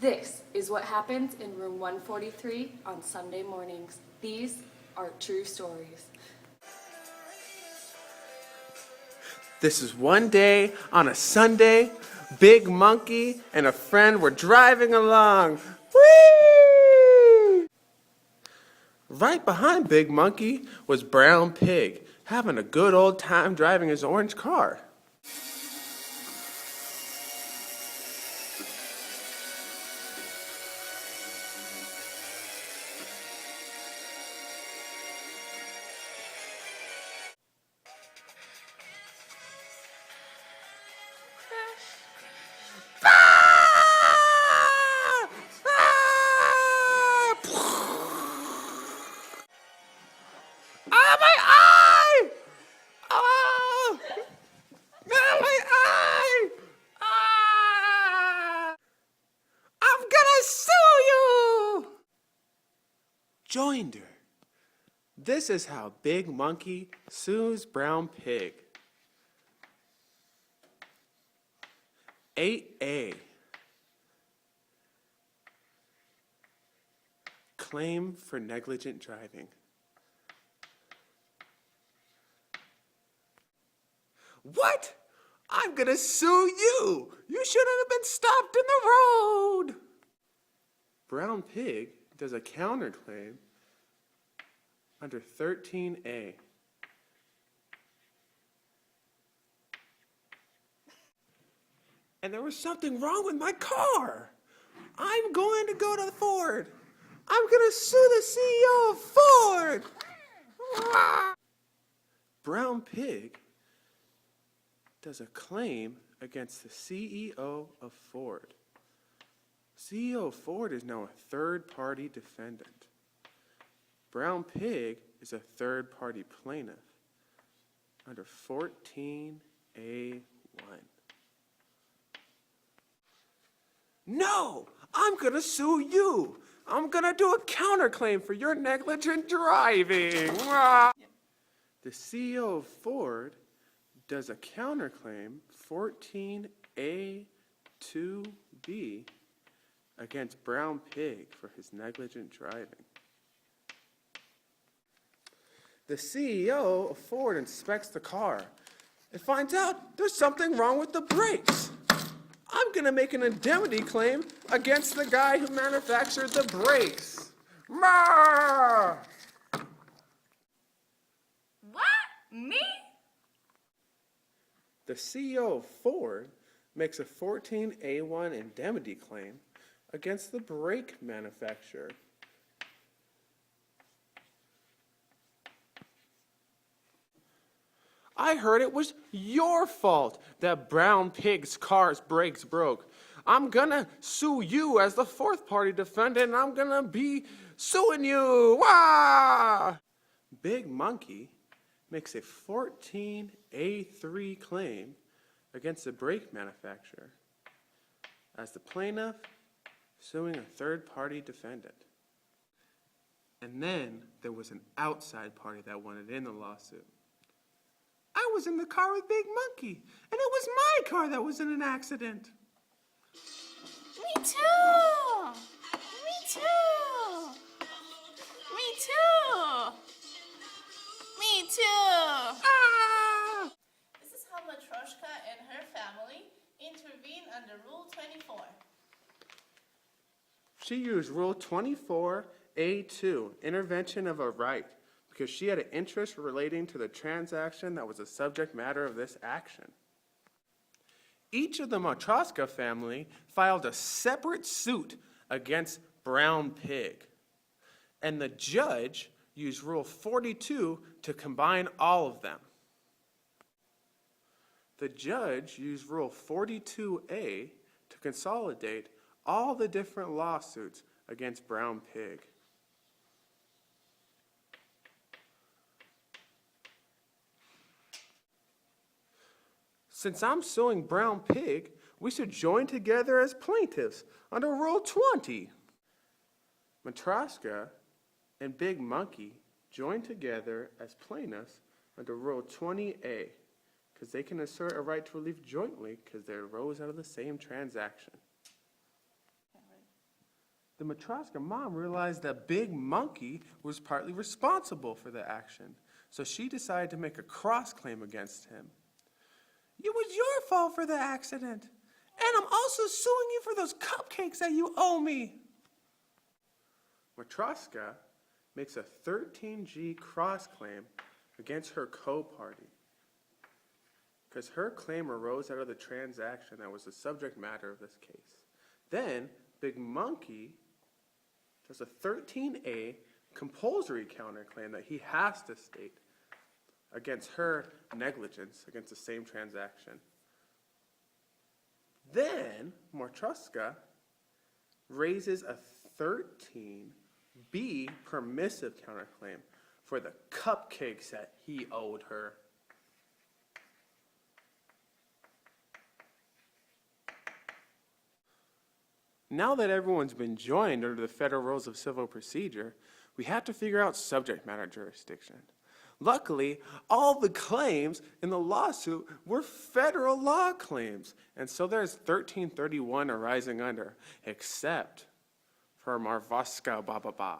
This is what happens in room 143 on Sunday mornings. These are true stories. This is one day on a Sunday. Big Monkey and a friend were driving along. Whee! Right behind Big Monkey was Brown Pig, having a good old time driving his orange car. Ah, my eye! Ah! Ah, my eye! Ah! I'm gonna sue you! Joinder. This is how Big Monkey sues Brown Pig. 8A. Claim for negligent driving. What? I'm gonna sue you! You shouldn't have been stopped in the road! Brown Pig does a counterclaim under 13A. And there was something wrong with my car. I'm going to go to Ford. I'm going to sue the CEO of Ford. Brown Pig does a claim against the CEO of Ford. CEO of Ford is now a third-party defendant. Brown Pig is a third-party plaintiff under 14A1. No, I'm going to sue you. I'm going to do a counterclaim for your negligent driving. The CEO of Ford does a counterclaim, 14A2B, against Brown Pig for his negligent driving. The CEO of Ford inspects the car and finds out there's something wrong with the brakes. I'm going to make an indemnity claim against the guy who manufactured the brakes. Ma! What? Me? The CEO of Ford makes a 14A1 indemnity claim against the brake manufacturer. I heard it was your fault that Brown Pig's car's brakes broke. I'm gonna sue you as the fourth party defendant, and I'm gonna be suing you. Wah! Big Monkey makes a 14A3 claim against the brake manufacturer as the plaintiff suing a third party defendant. And then there was an outside party that wanted in the lawsuit. I was in the car with Big Monkey, and it was my car that was in an accident. Me too! Me too! Me too! Me too! Ah! This is how Matryoshka and her family intervene under Rule 24. She used Rule 24A2, intervention of a right, because she had an interest relating to the transaction that was the subject matter of this action. Each of the Matryoshka family filed a separate suit against Brown Pig, and the judge used Rule 42 to combine all of them. The judge used Rule 42A to consolidate all the different lawsuits against Brown Pig. Since I'm suing Brown Pig, we should join together as plaintiffs under Rule 20. Matryoshka and Big Monkey join together as plaintiffs under Rule 20A because they can assert a right to relief jointly because they arose out of the same transaction. the Matryoshka mom realized that Big Monkey was partly responsible for the action, so she decided to make a cross-claim against him. It was your fault for the accident, and I'm also suing you for those cupcakes that you owe me. Matryoshka makes a 13G cross-claim against her co-party because her claim arose out of the transaction that was the subject matter of this case. Then, Big Monkey does a 13A compulsory counterclaim that he has to state against her negligence against the same transaction. Then, Matryoshka raises a 13B permissive counterclaim for the cupcakes that he owed her. Now that everyone's been joined under the Federal Rules of Civil Procedure, we have to figure out subject matter jurisdiction. Luckily, all the claims in the lawsuit were federal law claims, and so there's 1331 arising under, except for Matryoshka Baba.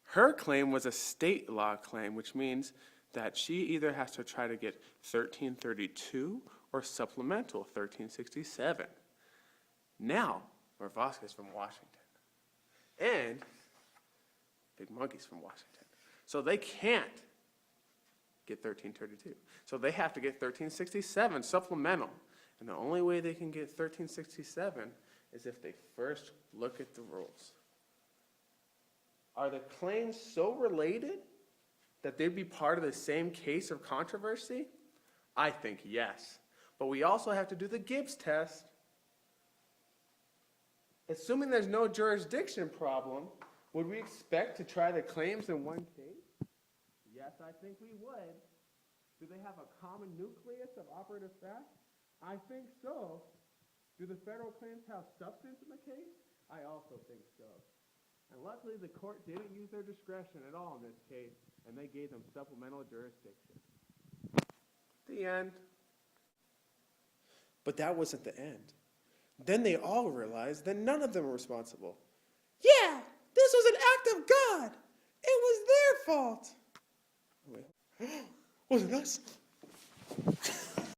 Her claim was a state law claim, which means that she either has to try to get 1332 or supplemental 1367. Now, Matryoshka's from Washington, and Big Monkey's from Washington. So they can't get 1332. So they have to get 1367 supplemental. And the only way they can get 1367 is if they first look at the rules. Are the claims so related that they'd be part of the same case of controversy? I think yes. But we also have to do the Gibbs test. Assuming there's no jurisdiction problem, would we expect to try the claims in one case? Yes, I think we would. Do they have a common nucleus of operative facts? I think so. Do the federal claims have substance in the case? I also think so. And luckily, the court didn't use their discretion at all in this case, and they gave them supplemental jurisdiction. The end. But that wasn't the end. Then they all realized that none of them were responsible. Yeah, this was an act of God. It was their fault. Wait. Was it us?